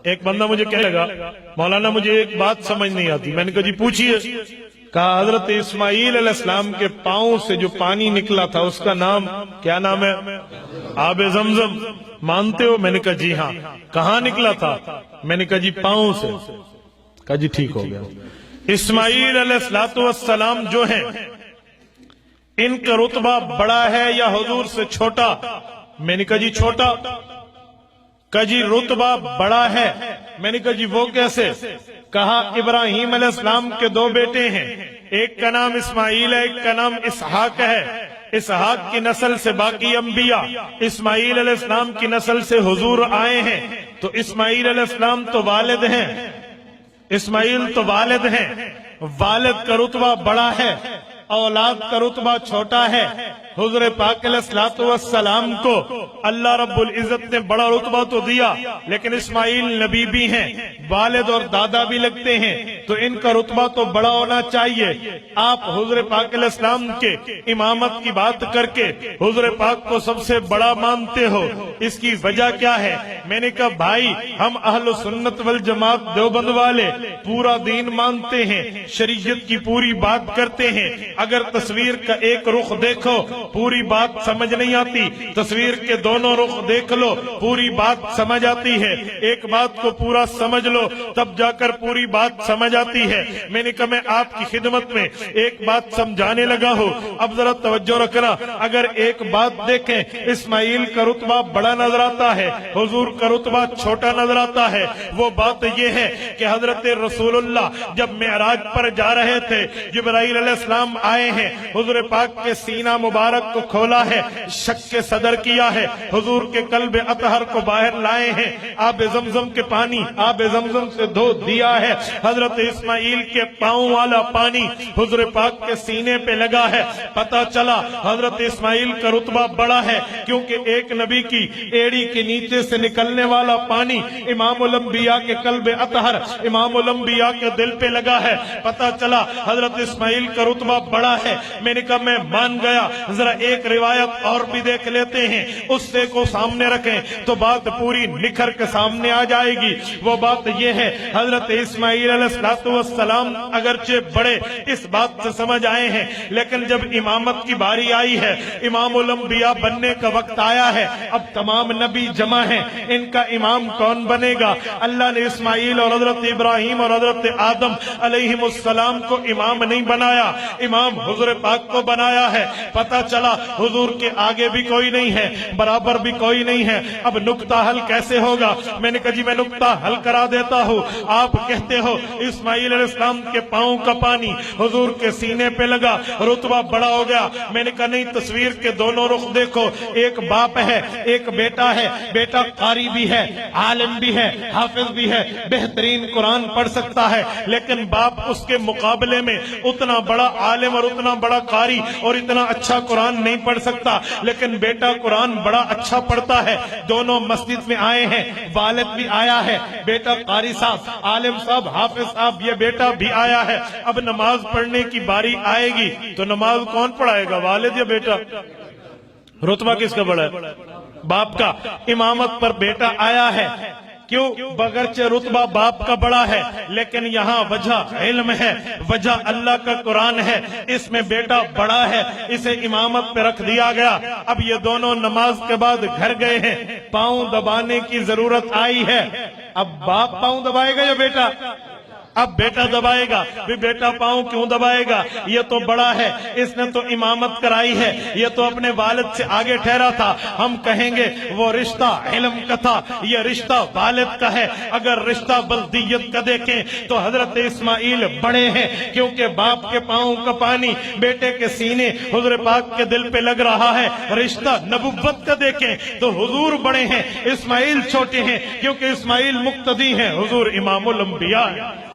ایک بندہ مجھے کہنے لگا مولانا مجھے ایک بات سمجھ نہیں آتی. میں نے کہا جی پوچھیے. کہا حضرت اسماعیل علیہ السلام کے پاؤں سے جو پانی نکلا تھا اس کا نام کیا نام ہے؟ آب زمزم. مانتے ہو؟ میں نے کہا جی ہاں. کہاں نکلا تھا؟ میں نے کہا جی پاؤں سے. کہا جی ٹھیک ہو گیا. اسماعیل علیہ السلام جو ہیں ان کا رتبہ بڑا ہے یا حضور سے چھوٹا؟ میں نے کہا جی چھوٹا. کہا جی رتبہ بڑا ہے. میں نے کہا جی وہ کیسے؟ کہا ابراہیم علیہ السلام کے دو بیٹے ہیں, ایک کا نام اسماعیل ہے, ایک کا نام اسحاق ہے. اسحاق کی نسل سے باقی انبیاء, اسماعیل علیہ السلام کی نسل سے حضور آئے ہیں. تو اسماعیل علیہ السلام تو والد ہیں, اسماعیل تو والد ہیں. والد کا رتبہ بڑا ہے, اولاد کا رتبہ چھوٹا ہے. حضور پاک علیہ السلام کو اللہ رب العزت نے بڑا رتبہ تو دیا, لیکن اسماعیل نبی بھی ہیں, والد اور دادا بھی لگتے ہیں, تو ان کا رتبہ تو بڑا ہونا چاہیے. آپ حضور پاک علیہ السلام کے امامت کی بات کر کے حضور پاک کو سب سے بڑا مانتے ہو, اس کی وجہ کیا ہے؟ میں نے کہا بھائی ہم اہل سنت والجماعت دیوبند والے پورا دین مانتے ہیں, شریعت کی پوری بات کرتے ہیں. اگر تصویر کا ایک رخ دیکھو پوری بات سمجھ نہیں آتی, تصویر کے دونوں رخ دیکھ لو پوری بات سمجھ آتی ہے. ایک بات کو پورا سمجھ لو تب جا کر پوری بات سمجھ آتی ہے. میں نے کہا میں آپ کی خدمت میں ایک بات سمجھانے لگا ہوں, اب ذرا توجہ رکھنا. اگر ایک بات دیکھیں, اسماعیل کا رتبہ بڑا نظر آتا ہے, حضور کا رتبہ چھوٹا نظر آتا ہے. وہ بات یہ ہے کہ حضرت رسول اللہ جب معراج پر جا رہے تھے, جبرائیل علیہ السلام آئے ہیں, حضور پاک کے سینہ مبارک کو کھولا ہے, شک کے صدر کیا ہے, حضور کے قلب اطہر کو باہر لائے ہیں, آب زمزم کے پانی آب زمزم سے دھو دیا ہے. حضرت اسماعیل کے پاؤں والا پانی حضور پاک کے سینے پہ لگا ہے. پتہ چلا حضرت اسماعیل کا رتبہ بڑا ہے, کیونکہ ایک نبی کی ایڑی کے نیچے سے نکلنے والا پانی امام الانبیاء کے قلب اطہر, امام الانبیاء کے دل پہ لگا ہے. پتہ چلا حضرت اسماعیل کا رتبہ بڑا ہے. میں نے کہا میں مان گیا, ذرا ایک روایت اور بھی دیکھ لیتے ہیں, اس سے کو سامنے رکھیں تو بات پوری نکھر کے سامنے آ جائے گی. وہ بات یہ ہے حضرت اسماعیل علیہ السلام اگرچہ بڑے اس بات سے سمجھ آئے ہیں, لیکن جب امامت کی باری آئی ہے, امام الانبیاء بننے کا وقت آیا ہے, اب تمام نبی جمع ہیں, ان کا امام کون بنے گا؟ اللہ نے اسماعیل اور حضرت ابراہیم اور حضرت آدم علیہ السلام کو امام نہیں بنایا, امام حضور پاک کو بنایا ہے. پتہ چلا حضور کے آگے بھی کوئی نہیں ہے, برابر بھی کوئی نہیں ہے. اب نقطہ حل کیسے ہوگا؟ میں نے کہا جی میں نقطہ حل کرا دیتا ہوں. آپ کہتے ہو اسماعیل علیہ السلام کے پاؤں کا پانی حضور کے سینے پہ لگا, رتبہ بڑا ہو گیا. میں نے کہا نہیں, تصویر کے دونوں رخ دیکھو, ایک باپ ہے ایک بیٹا ہے. بیٹا قاری بھی ہے, عالم بھی ہے, حافظ بھی ہے, بہترین قرآن پڑھ سکتا ہے, لیکن باپ اس کے مقابلے میں اتنا بڑا عالم اور اتنا بڑا قاری اور اتنا اچھا قرآن نہیں پڑھ سکتا. لیکن بیٹا قرآن بڑا اچھا پڑھتا ہے. دونوں مسجد میں آئے ہیں, والد بھی آیا ہے, بیٹا قاری صاحب, عالم صاحب, حافظ صاحب, یہ بیٹا بھی آیا ہے. اب نماز پڑھنے کی باری آئے گی تو نماز کون پڑھائے گا, والد یا بیٹا؟ رتبہ کس کا بڑا ہے؟ باپ کا. امامت پر بیٹا آیا ہے, کیوں؟ بگرچہ رتبہ باپ کا بڑا ہے, لیکن یہاں وجہ علم ہے, وجہ اللہ کا قرآن ہے. اس میں بیٹا بڑا ہے, اسے امامت پہ رکھ دیا گیا. اب یہ دونوں نماز کے بعد گھر گئے ہیں, پاؤں دبانے کی ضرورت آئی ہے. اب باپ پاؤں دبائے گا یا بیٹا؟ اب بیٹا دبائے گا. بھی بیٹا پاؤں کیوں دبائے گا؟ یہ تو بڑا ہے, اس نے تو امامت کرائی ہے, یہ تو اپنے والد سے آگے ٹھہرا تھا. ہم کہیں گے وہ رشتہ علم کا تھا, یہ رشتہ والد کا ہے. اگر رشتہ بلدیت کا دیکھیں تو حضرت اسماعیل بڑے ہیں, کیونکہ باپ کے پاؤں کا پانی بیٹے کے سینے حضور پاک کے دل پہ لگ رہا ہے. رشتہ نبوت کا دیکھیں تو حضور بڑے ہیں, اسماعیل چھوٹے ہیں, کیونکہ اسماعیل مقتدی ہیں, حضور امام الانبیاء ہیں.